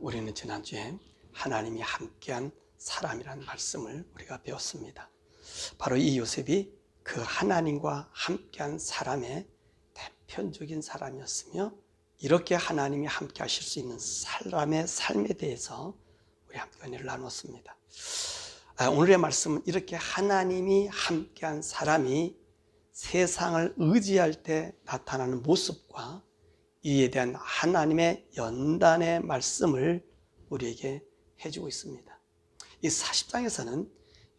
우리는 지난주에 하나님이 함께한 사람이라는 말씀을 우리가 배웠습니다. 바로 이 요셉이 그 하나님과 함께한 사람의 대표적인 사람이었으며, 이렇게 하나님이 함께 하실 수 있는 사람의 삶에 대해서 우리 함께 은혜를 나눴습니다. 오늘의 말씀은 이렇게 하나님이 함께한 사람이 세상을 의지할 때 나타나는 모습과 이에 대한 하나님의 연단의 말씀을 우리에게 해주고 있습니다. 이 40장에서는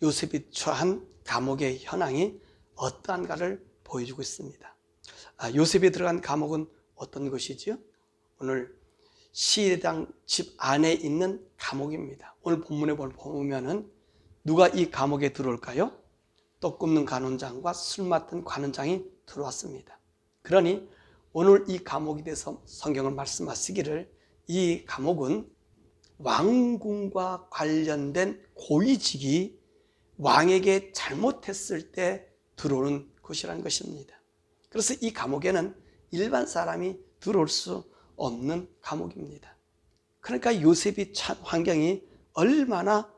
요셉이 처한 감옥의 현황이 어떠한가를 보여주고 있습니다. 요셉이 들어간 감옥은 어떤 것이지요? 오늘 시대당 집 안에 있는 감옥입니다. 오늘 본문에 보면은 누가 이 감옥에 들어올까요? 떡 굽는 관원장과 술 맡은 관원장이 들어왔습니다. 그러니 오늘 이 감옥에 대해서 성경을 말씀하시기를, 이 감옥은 왕궁과 관련된 고위직이 왕에게 잘못했을 때 들어오는 곳이라는 것입니다. 그래서 이 감옥에는 일반 사람이 들어올 수 없는 감옥입니다. 그러니까 요셉이 처한 환경이 얼마나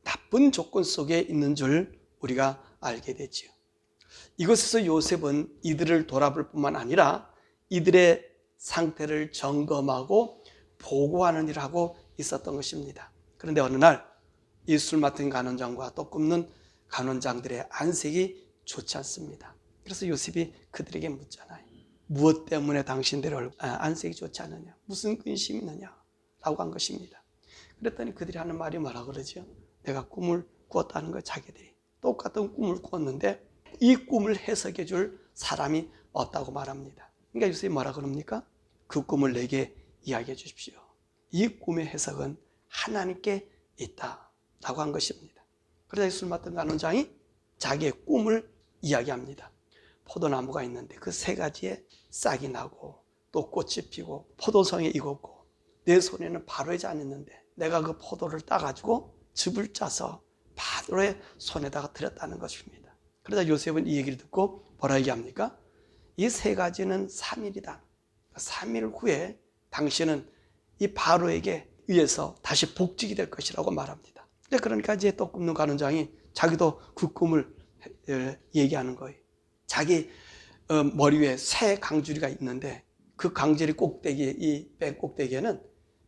나쁜 조건 속에 있는 줄 우리가 알게 되지요. 이곳에서 요셉은 이들을 돌아볼 뿐만 아니라 이들의 상태를 점검하고 보고하는 일을 하고 있었던 것입니다. 그런데 어느 날 이 술 맡은 간원장과 떡 굽는 간원장들의 안색이 좋지 않습니다. 그래서 요셉이 그들에게 묻잖아요. 무엇 때문에 당신들의 안색이 좋지 않느냐? 무슨 근심이 있느냐? 라고 한 것입니다. 그랬더니 그들이 하는 말이 뭐라 그러죠? 내가 꿈을 꾸었다는 거예요. 자기들이 똑같은 꿈을 꾸었는데 이 꿈을 해석해 줄 사람이 없다고 말합니다. 그러니까 요셉이 뭐라 그럽니까? 그 꿈을 내게 이야기해 주십시오. 이 꿈의 해석은 하나님께 있다라고 한 것입니다. 그러자 술 맡은 간원장이 자기의 꿈을 이야기합니다. 포도나무가 있는데 그 세 가지에 싹이 나고 또 꽃이 피고 포도성에 익었고 내 손에는 바로의 잔이 있는데 내가 그 포도를 따가지고 즙을 짜서 바로의 손에다가 들였다는 것입니다. 그러자 요셉은 이 얘기를 듣고 뭐라 얘기합니까? 이 세 가지는 3일이다. 3일 후에 당신은 이 바로에게 의해서 다시 복직이 될 것이라고 말합니다. 그러니까 이제 떡 굽는 관원장이 자기도 그 꿈을 얘기하는 거예요. 자기 머리 위에 새 강주리가 있는데 그 강주리 꼭대기에, 이 배 꼭대기에는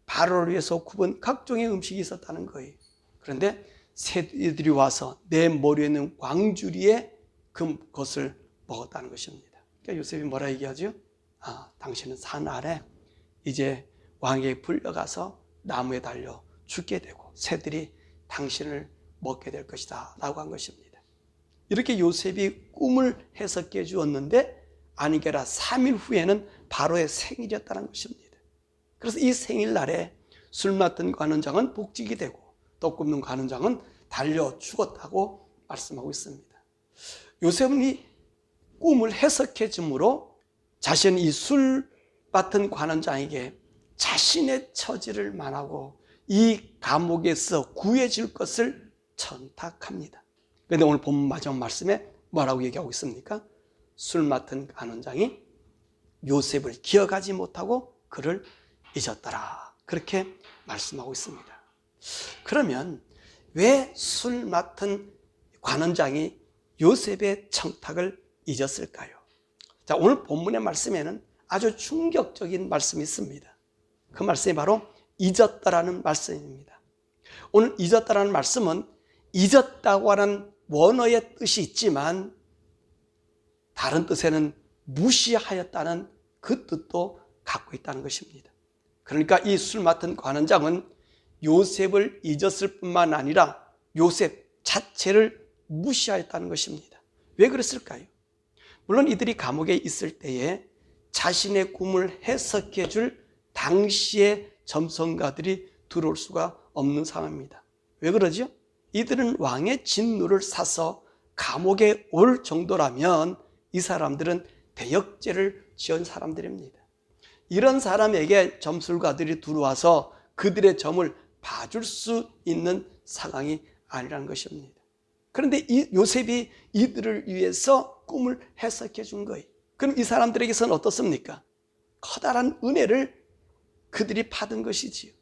바로를 위해서 굽은 각종의 음식이 있었다는 거예요. 그런데 새들이 와서 내 머리에 있는 광주리에 그것을 먹었다는 것입니다. 그러니까 요셉이 뭐라 얘기하죠? 당신은 산 아래 이제 왕에게 불려가서 나무에 달려 죽게 되고 새들이 당신을 먹게 될 것이다 라고 한 것입니다. 이렇게 요셉이 꿈을 해석해 주었는데 아니게라 3일 후에는 바로의 생일이었다는 것입니다. 그래서 이 생일날에 술 맡은 관원장은 복직이 되고 떡 굽는 관원장은 달려 죽었다고 말씀하고 있습니다. 요셉은 이 꿈을 해석해 줌으로 자신이 이 술 맡은 관원장에게 자신의 처지를 말하고 이 감옥에서 구해질 것을 청탁합니다. 그런데 오늘 본문 마지막 말씀에 뭐라고 얘기하고 있습니까? 술 맡은 관원장이 요셉을 기억하지 못하고 그를 잊었더라. 그렇게 말씀하고 있습니다. 그러면 왜 술 맡은 관원장이 요셉의 청탁을 잊었을까요? 자, 오늘 본문의 말씀에는 아주 충격적인 말씀이 있습니다. 그 말씀이 바로 잊었다라는 말씀입니다. 오늘 잊었다라는 말씀은 잊었다고 하는 원어의 뜻이 있지만 다른 뜻에는 무시하였다는 그 뜻도 갖고 있다는 것입니다. 그러니까 이 술 맡은 관원장은 요셉을 잊었을 뿐만 아니라 요셉 자체를 무시하였다는 것입니다. 왜 그랬을까요? 물론 이들이 감옥에 있을 때에 자신의 꿈을 해석해 줄 당시의 점성가들이 들어올 수가 없는 상황입니다. 왜 그러죠? 이들은 왕의 진노를 사서 감옥에 올 정도라면 이 사람들은 대역죄를 지은 사람들입니다. 이런 사람에게 점술가들이 들어와서 그들의 점을 봐줄 수 있는 상황이 아니라는 것입니다. 그런데 이 요셉이 이들을 위해서 꿈을 해석해 준 거예요. 그럼 이 사람들에게서는 어떻습니까? 커다란 은혜를 그들이 받은 것이지요.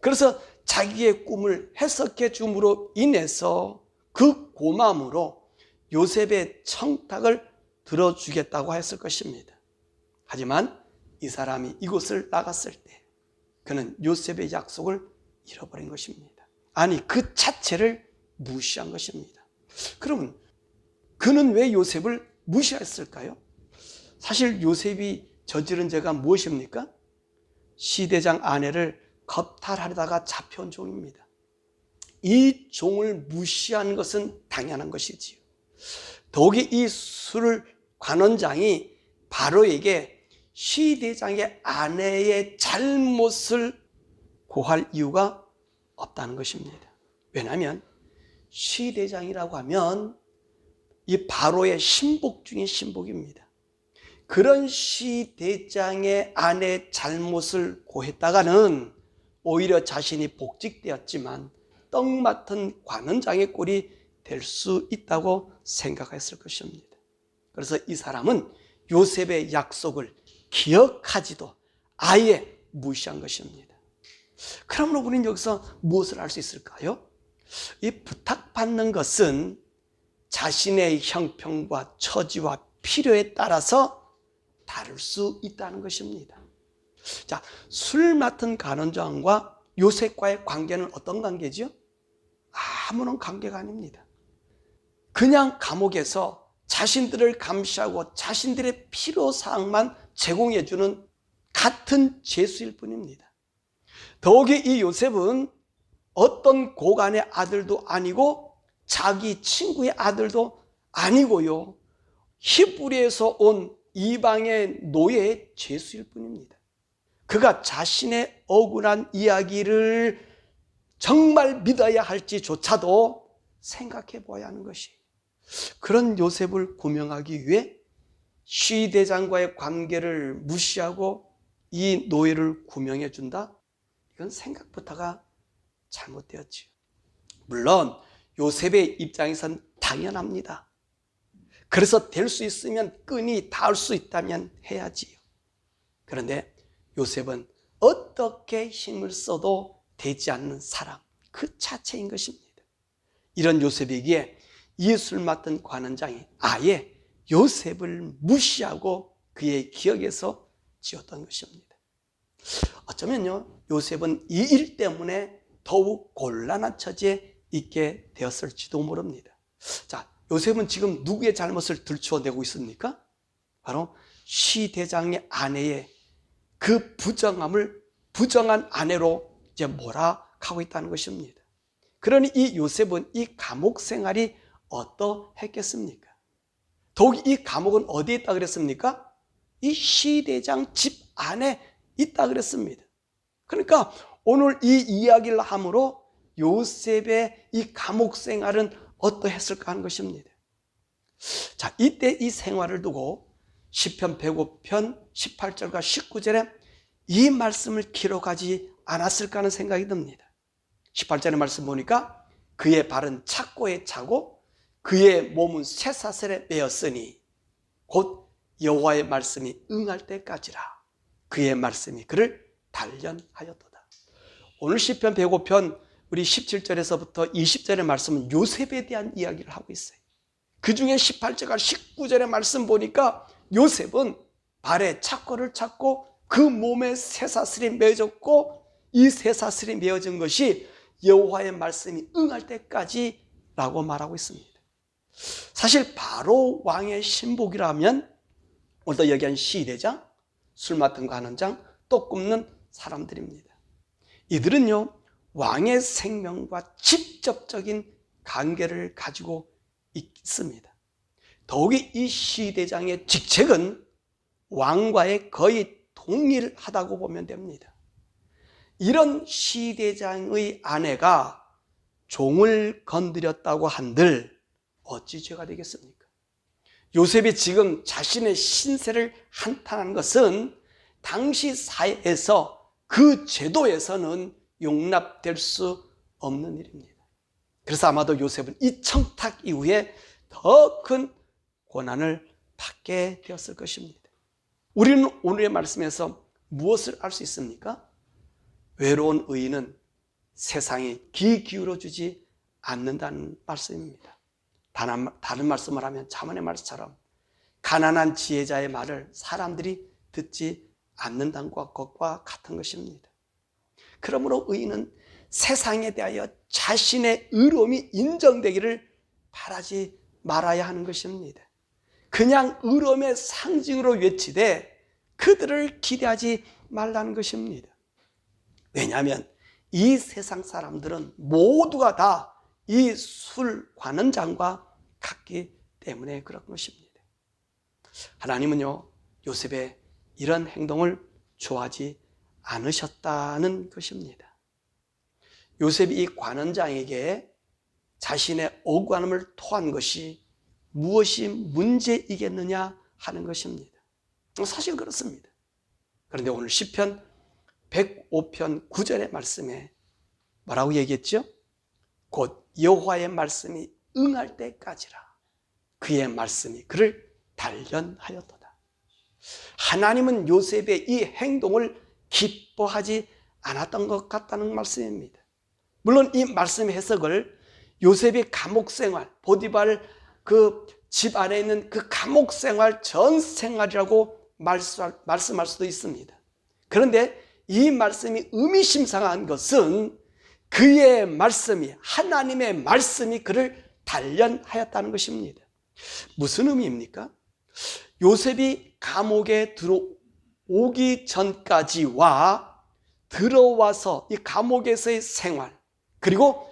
그래서 자기의 꿈을 해석해 줌으로 인해서 그 고마움으로 요셉의 청탁을 들어주겠다고 했을 것입니다. 하지만 이 사람이 이곳을 나갔을 때 그는 요셉의 약속을 잃어버린 것입니다. 아니, 그 자체를 무시한 것입니다. 그러면 그는 왜 요셉을 무시했을까요? 사실 요셉이 저지른 죄가 무엇입니까? 시대장 아내를 겁탈하려다가 잡혀온 종입니다. 이 종을 무시한 것은 당연한 것이지요. 더욱이 이 술 관원장이 바로에게 시대장의 아내의 잘못을 고할 이유가 없다는 것입니다. 왜냐하면 시대장이라고 하면 이 바로의 신복 중에 신복입니다. 그런 시대장의 아내의 잘못을 고했다가는 오히려 자신이 복직되었지만 떡 맡은 관원장의 꼴이 될 수 있다고 생각했을 것입니다. 그래서 이 사람은 요셉의 약속을 기억하지도 아예 무시한 것입니다. 그러므로 우리는 여기서 무엇을 알 수 있을까요? 이 부탁받는 것은 자신의 형편과 처지와 필요에 따라서 다를 수 있다는 것입니다. 자, 술 맡은 간원장과 요셉과의 관계는 어떤 관계죠? 아무런 관계가 아닙니다. 그냥 감옥에서 자신들을 감시하고 자신들의 필요사항만 제공해주는 같은 죄수일 뿐입니다. 더욱이 이 요셉은 어떤 고관의 아들도 아니고 자기 친구의 아들도 아니고요, 히브리에서 온 이방의 노예의 죄수일 뿐입니다. 그가 자신의 억울한 이야기를 정말 믿어야 할지조차도 생각해 보아야 하는 것이, 그런 요셉을 구명하기 위해 시대장과의 관계를 무시하고 이 노예를 구명해 준다? 이건 생각부터가 잘못되었지요. 물론 요셉의 입장에선 당연합니다. 그래서 될 수 있으면 끈이 닿을 수 있다면 해야지요. 그런데 요셉은 어떻게 힘을 써도 되지 않는 사람 그 자체인 것입니다. 이런 요셉에게 이 술 맡은 관원장이 아예 요셉을 무시하고 그의 기억에서 지웠던 것입니다. 어쩌면요, 요셉은 이 일 때문에 더욱 곤란한 처지에 있게 되었을지도 모릅니다. 자, 요셉은 지금 누구의 잘못을 들추어내고 있습니까? 바로 시대장의 아내의 그 부정한 아내로 이제 몰아가고 있다는 것입니다. 그러니 이 요셉은 이 감옥 생활이 어떠했겠습니까? 더욱 이 감옥은 어디에 있다 그랬습니까? 이 시대장 집 안에 있다 그랬습니다. 그러니까 오늘 이 이야기를 함으로 요셉의 이 감옥 생활은 어떠했을까 하는 것입니다. 자, 이때 이 생활을 두고 시편 105편 18절과 19절에 이 말씀을 기록하지 않았을까 하는 생각이 듭니다. 18절의 말씀 보니까 그의 발은 착고에 차고 그의 몸은 쇠사슬에 매었으니 곧 여호와의 말씀이 응할 때까지라. 그의 말씀이 그를 단련하였도다. 오늘 시편 105편 우리 17절에서부터 20절의 말씀은 요셉에 대한 이야기를 하고 있어요. 그 중에 18절과 19절의 말씀 보니까 요셉은 발에 착고를 찾고 그 몸에 쇠사슬이 매어졌고 이 쇠사슬이 매어진 것이 여호와의 말씀이 응할 때까지라고 말하고 있습니다. 사실 바로 왕의 신복이라면 오늘 얘기한 시대장, 술 맡은 관원장, 떡 굽는 사람들입니다. 이들은요, 왕의 생명과 직접적인 관계를 가지고 있습니다. 더욱이 이 시대장의 직책은 왕과의 거의 동일하다고 보면 됩니다. 이런 시대장의 아내가 종을 건드렸다고 한들 어찌 죄가 되겠습니까? 요셉이 지금 자신의 신세를 한탄한 것은 당시 사회에서 그 제도에서는 용납될 수 없는 일입니다. 그래서 아마도 요셉은 이 청탁 이후에 더 큰 고난을 받게 되었을 것입니다. 우리는 오늘의 말씀에서 무엇을 알 수 있습니까? 외로운 의인은 세상에 귀 기울여주지 않는다는 말씀입니다. 다른 말씀을 하면 잠언의 말씀처럼 가난한 지혜자의 말을 사람들이 듣지 않는다는 것과 같은 것입니다. 그러므로 의인은 세상에 대하여 자신의 의로움이 인정되기를 바라지 말아야 하는 것입니다. 그냥 의로움의 상징으로 외치되 그들을 기대하지 말라는 것입니다. 왜냐하면 이 세상 사람들은 모두가 다 이 술 관원장과 같기 때문에 그런 것입니다. 하나님은요, 요셉의 이런 행동을 좋아하지 않으셨다는 것입니다. 요셉이 이 관원장에게 자신의 억울함을 토한 것이 무엇이 문제이겠느냐 하는 것입니다. 사실 그렇습니다. 그런데 오늘 시편 105편 9절의 말씀에 뭐라고 얘기했죠? 곧 여호와의 말씀이 응할 때까지라 그의 말씀이 그를 단련하였도다. 하나님은 요셉의 이 행동을 기뻐하지 않았던 것 같다는 말씀입니다. 물론 이 말씀의 해석을 요셉의 감옥 생활, 보디발 그 집 안에 있는 그 감옥 생활 전 생활이라고 말씀할 수도 있습니다. 그런데 이 말씀이 의미심장한 것은 그의 말씀이, 하나님의 말씀이 그를 단련하였다는 것입니다. 무슨 의미입니까? 요셉이 감옥에 들어오기 전까지와 들어와서 이 감옥에서의 생활, 그리고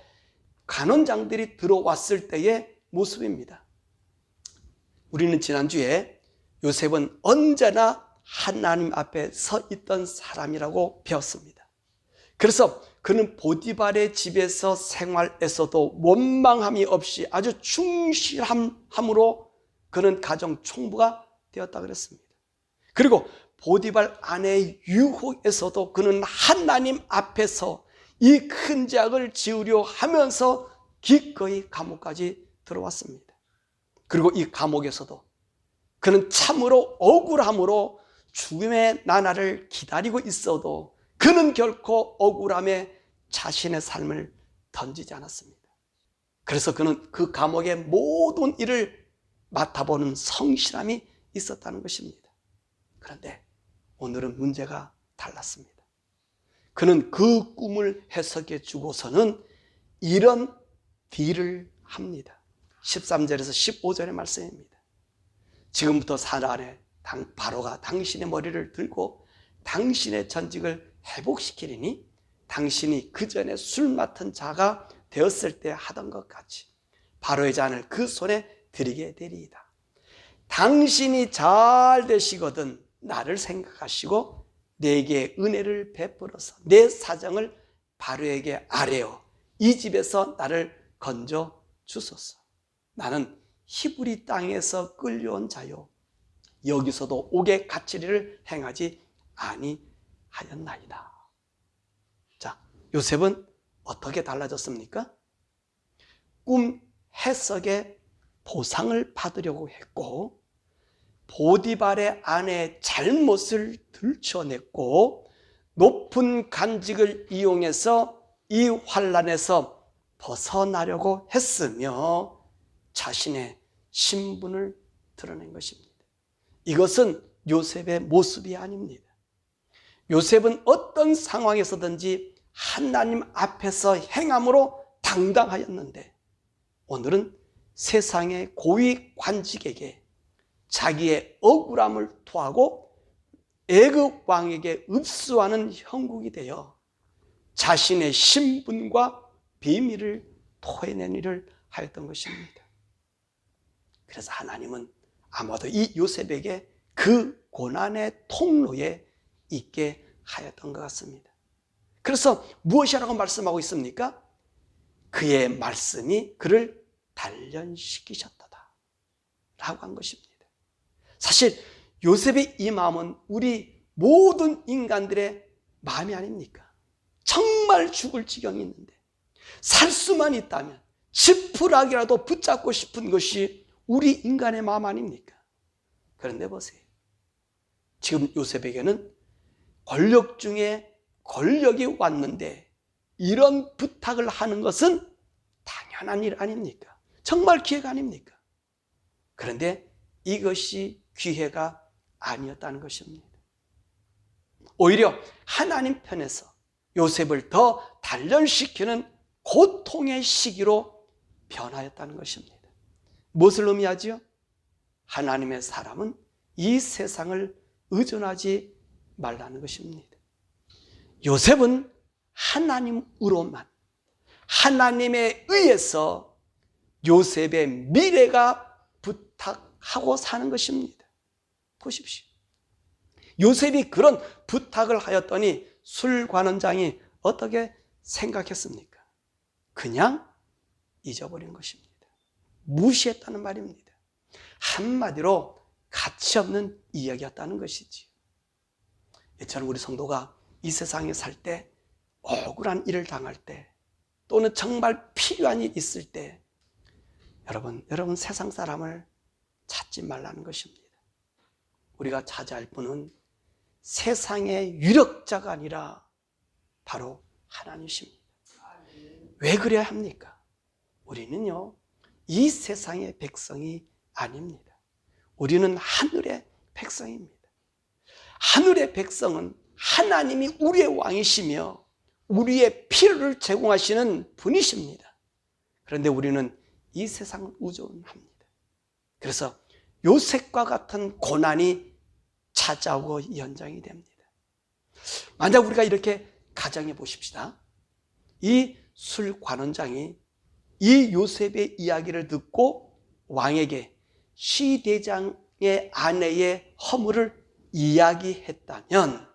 간원장들이 들어왔을 때의 모습입니다. 우리는 지난주에 요셉은 언제나 하나님 앞에 서 있던 사람이라고 배웠습니다. 그래서 그는 보디발의 집에서 생활에서도 원망함이 없이 아주 충실함으로 그는 가정 총부가 되었다 그랬습니다. 그리고 보디발 아내의 유혹에서도 그는 하나님 앞에서 이 큰 죄악을 지으려 하면서 기꺼이 감옥까지 들어왔습니다. 그리고 이 감옥에서도 그는 참으로 억울함으로 죽음의 나날을 기다리고 있어도 그는 결코 억울함에 자신의 삶을 던지지 않았습니다. 그래서 그는 그 감옥의 모든 일을 맡아보는 성실함이 있었다는 것입니다. 그런데 오늘은 문제가 달랐습니다. 그는 그 꿈을 해석해 주고서는 이런 딜을 합니다. 13절에서 15절의 말씀입니다. 지금부터 사날에 바로가 당신의 머리를 들고 당신의 전직을 회복시키리니 당신이 그 전에 술 맡은 자가 되었을 때 하던 것 같이 바로의 잔을 그 손에 드리게 되리이다. 당신이 잘 되시거든 나를 생각하시고 내게 은혜를 베풀어서 내 사정을 바로에게 아뢰어 이 집에서 나를 건져 주소서. 나는 히브리 땅에서 끌려온 자요 여기서도 옥의 갇히리를 행하지 아니하였나이다. 자, 요셉은 어떻게 달라졌습니까? 꿈 해석에 보상을 받으려고 했고 보디발의 아내의 잘못을 들춰냈고 높은 간직을 이용해서 이 환난에서 벗어나려고 했으며 자신의 신분을 드러낸 것입니다. 이것은 요셉의 모습이 아닙니다. 요셉은 어떤 상황에서든지 하나님 앞에서 행함으로 당당하였는데 오늘은 세상의 고위 관직에게 자기의 억울함을 토하고 애굽 왕에게 읍수하는 형국이 되어 자신의 신분과 비밀을 토해낸 일을 하였던 것입니다. 그래서 하나님은 아마도 이 요셉에게 그 고난의 통로에 있게 하였던 것 같습니다. 그래서 무엇이라고 말씀하고 있습니까? 그의 말씀이 그를 단련시키셨다 라고 한 것입니다. 사실 요셉의 이 마음은 우리 모든 인간들의 마음이 아닙니까? 정말 죽을 지경이 있는데 살 수만 있다면 지푸라기라도 붙잡고 싶은 것이 우리 인간의 마음 아닙니까? 그런데 보세요. 지금 요셉에게는 권력 중에 권력이 왔는데 이런 부탁을 하는 것은 당연한 일 아닙니까? 정말 기회가 아닙니까? 그런데 이것이 기회가 아니었다는 것입니다. 오히려 하나님 편에서 요셉을 더 단련시키는 고통의 시기로 변하였다는 것입니다. 무엇을 의미하지요? 하나님의 사람은 이 세상을 의존하지 말라는 것입니다. 요셉은 하나님으로만, 하나님에 의해서 요셉의 미래가 부탁하고 사는 것입니다. 보십시오. 요셉이 그런 부탁을 하였더니 술관원장이 어떻게 생각했습니까? 그냥 잊어버린 것입니다. 무시했다는 말입니다. 한마디로 가치 없는 이야기였다는 것이지요. 이처럼 우리 성도가 이 세상에 살 때, 억울한 일을 당할 때, 또는 정말 필요한 일이 있을 때, 여러분 세상 사람을 찾지 말라는 것입니다. 우리가 찾아야 할 분은 세상의 유력자가 아니라 바로 하나님이십니다. 왜 그래야 합니까? 우리는요, 이 세상의 백성이 아닙니다. 우리는 하늘의 백성입니다. 하늘의 백성은 하나님이 우리의 왕이시며 우리의 필요를 제공하시는 분이십니다. 그런데 우리는 이 세상을 의존합니다. 그래서 요셉과 같은 고난이 찾아오고 연장이 됩니다. 만약 우리가 이렇게 가정해 보십시다. 이 술관원장이 이 요셉의 이야기를 듣고 왕에게 시대장의 아내의 허물을 이야기했다면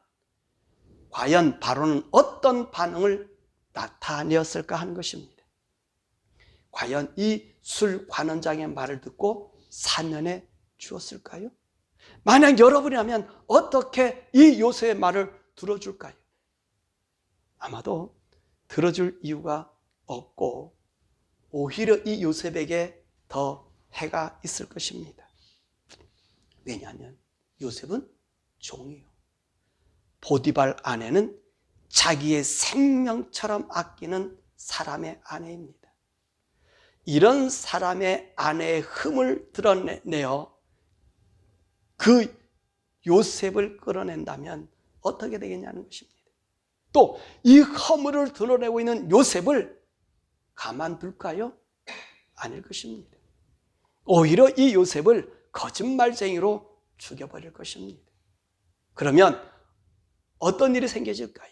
과연 바로는 어떤 반응을 나타내었을까 하는 것입니다. 과연 이 술관원장의 말을 듣고 사면해 주었을까요? 만약 여러분이라면 어떻게 이 요셉의 말을 들어줄까요? 아마도 들어줄 이유가 없고 오히려 이 요셉에게 더 해가 있을 것입니다. 왜냐하면 요셉은 종이요. 보디발 아내는 자기의 생명처럼 아끼는 사람의 아내입니다. 이런 사람의 아내의 흠을 드러내어 그 요셉을 끌어낸다면 어떻게 되겠냐는 것입니다. 또 이 허물을 드러내고 있는 요셉을 가만둘까요? 아닐 것입니다. 오히려 이 요셉을 거짓말쟁이로 죽여버릴 것입니다. 그러면 어떤 일이 생겨질까요?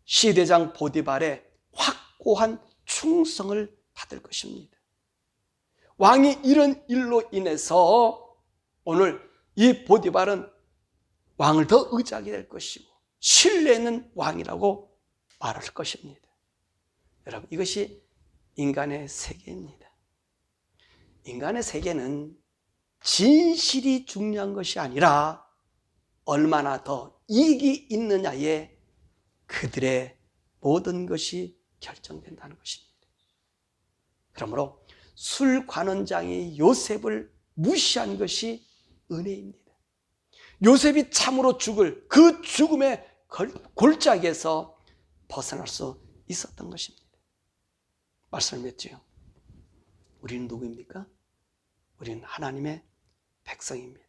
시대장 보디발의 확고한 충성을 받을 것입니다. 왕이 이런 일로 인해서 오늘 이 보디발은 왕을 더 의지하게 될 것이고 신뢰는 왕이라고 말할 것입니다. 여러분, 이것이 인간의 세계입니다. 인간의 세계는 진실이 중요한 것이 아니라 얼마나 더 이익이 있느냐에 그들의 모든 것이 결정된다는 것입니다. 그러므로 술관원장이 요셉을 무시한 것이 은혜입니다. 요셉이 참으로 죽을 그 죽음의 골짜기에서 벗어날 수 있었던 것입니다. 말씀을 맺지요. 우리는 누구입니까? 우리는 하나님의 백성입니다.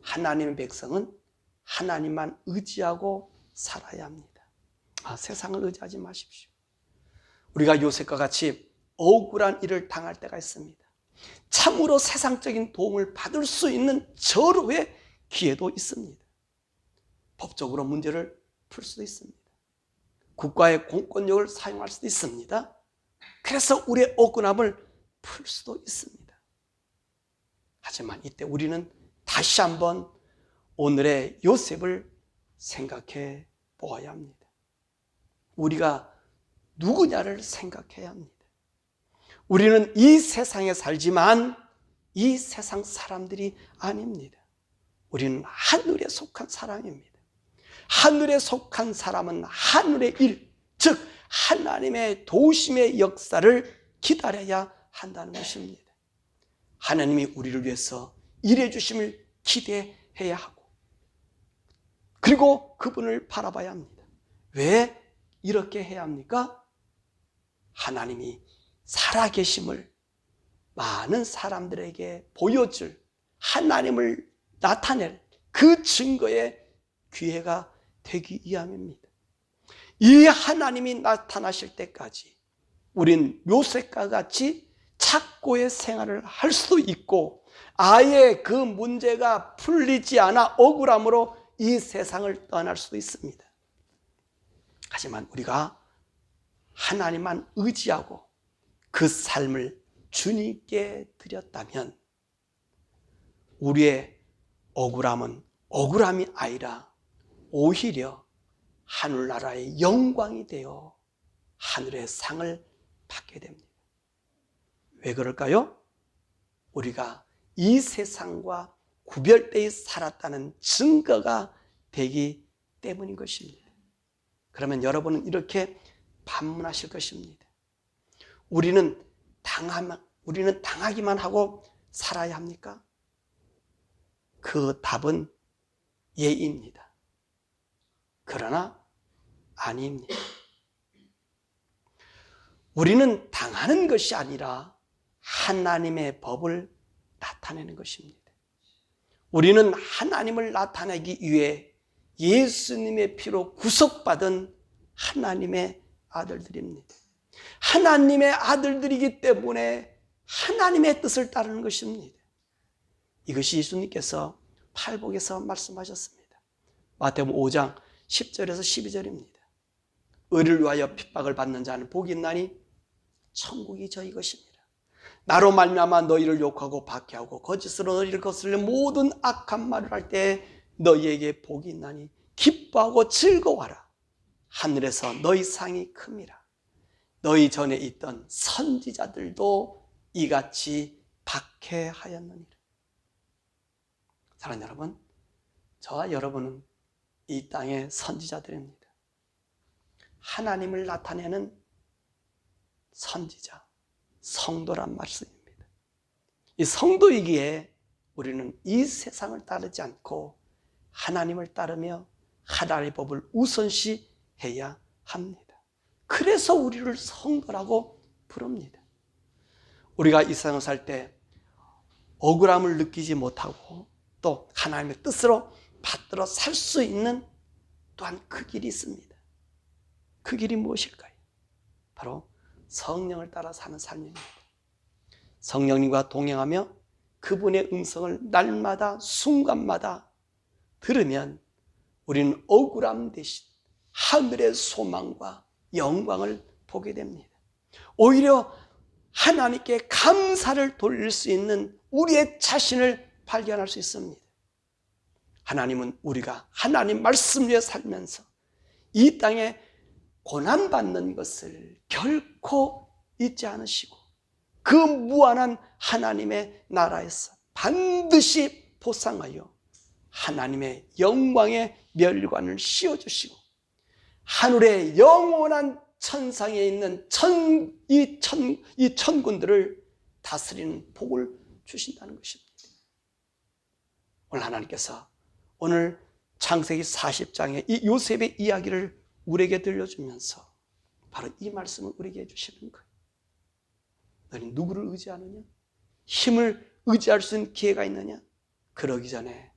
하나님의 백성은 하나님만 의지하고 살아야 합니다. 세상을 의지하지 마십시오. 우리가 요셉과 같이 억울한 일을 당할 때가 있습니다. 참으로 세상적인 도움을 받을 수 있는 절호의 기회도 있습니다. 법적으로 문제를 풀 수도 있습니다. 국가의 공권력을 사용할 수도 있습니다. 그래서 우리의 억울함을 풀 수도 있습니다. 하지만 이때 우리는 다시 한번 오늘의 요셉을 생각해 보아야 합니다. 우리가 누구냐를 생각해야 합니다. 우리는 이 세상에 살지만 이 세상 사람들이 아닙니다. 우리는 하늘에 속한 사람입니다. 하늘에 속한 사람은 하늘의 일, 즉 하나님의 도우심의 역사를 기다려야 한다는 것입니다. 하나님이 우리를 위해서 일해 주심을 기대해야 하고 그리고 그분을 바라봐야 합니다. 왜? 이렇게 해야 합니까? 하나님이 살아계심을 많은 사람들에게 보여줄, 하나님을 나타낼 그 증거의 기회가 되기 위함입니다. 이 하나님이 나타나실 때까지 우린 요셉과 같이 착고의 생활을 할 수도 있고, 아예 그 문제가 풀리지 않아 억울함으로 이 세상을 떠날 수도 있습니다. 하지만 우리가 하나님만 의지하고 그 삶을 주님께 드렸다면 우리의 억울함은 억울함이 아니라 오히려 하늘나라의 영광이 되어 하늘의 상을 받게 됩니다. 왜 그럴까요? 우리가 이 세상과 구별되어 살았다는 증거가 되기 때문인 것입니다. 그러면 여러분은 이렇게 반문하실 것입니다. 우리는 당하기만 하고 살아야 합니까? 그 답은 예입니다. 그러나 아닙니다. 우리는 당하는 것이 아니라 하나님의 법을 나타내는 것입니다. 우리는 하나님을 나타내기 위해 예수님의 피로 구속받은 하나님의 아들들입니다. 하나님의 아들들이기 때문에 하나님의 뜻을 따르는 것입니다. 이것이 예수님께서 팔복에서 말씀하셨습니다. 마태복음 5장 10절에서 12절입니다. 의를 위하여 핍박을 받는 자는 복이 있나니 천국이 저희 것입니다. 나로 말미암아 너희를 욕하고 박해하고 거짓으로 너희를 거슬려 모든 악한 말을 할 때 너희에게 복이 있나니 기뻐하고 즐거워하라. 하늘에서 너희 상이 큽니다. 너희 전에 있던 선지자들도 이같이 박해하였느니라. 사랑하는 여러분, 저와 여러분은 이 땅의 선지자들입니다. 하나님을 나타내는 선지자, 성도란 말씀입니다. 이 성도이기에 우리는 이 세상을 따르지 않고 하나님을 따르며 하나님의 법을 우선시해야 합니다. 그래서 우리를 성도라고 부릅니다. 우리가 이 세상을 살 때 억울함을 느끼지 못하고 또 하나님의 뜻으로 받들어 살 수 있는 또한 그 길이 있습니다. 그 길이 무엇일까요? 바로 성령을 따라 사는 삶입니다. 성령님과 동행하며 그분의 음성을 날마다 순간마다 들으면 우리는 억울함 대신 하늘의 소망과 영광을 보게 됩니다. 오히려 하나님께 감사를 돌릴 수 있는 우리의 자신을 발견할 수 있습니다. 하나님은 우리가 하나님 말씀 위에 살면서 이 땅에 고난받는 것을 결코 잊지 않으시고 그 무한한 하나님의 나라에서 반드시 보상하여 하나님의 영광의 멸관을 씌워주시고 하늘의 영원한 천상에 있는 이 천군들을 다스리는 복을 주신다는 것입니다. 오늘 하나님께서 오늘 창세기 40장의 이 요셉의 이야기를 우리에게 들려주면서 바로 이 말씀을 우리에게 해주시는 거예요. 너는 누구를 의지하느냐? 힘을 의지할 수 있는 기회가 있느냐? 그러기 전에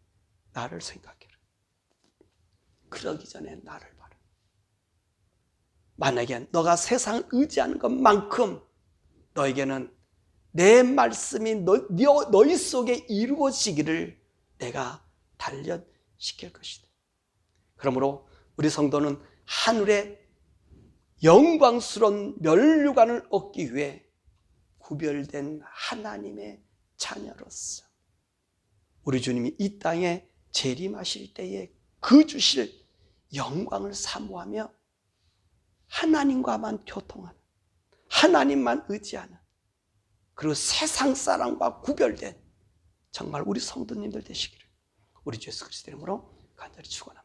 나를 생각해라. 그러기 전에 나를 봐라. 만약에 너가 세상을 의지하는 것만큼 너에게는 내 말씀이 너희 속에 이루어지기를 내가 단련시킬 것이다. 그러므로 우리 성도는 하늘의 영광스러운 면류관을 얻기 위해 구별된 하나님의 자녀로서 우리 주님이 이 땅에 재림하실 때에 그 주실 영광을 사모하며 하나님과만 교통하는, 하나님만 의지하는, 그리고 세상 사람과 구별된 정말 우리 성도님들 되시기를 우리 주 예수 그리스도 이름으로 간절히 축원합니다.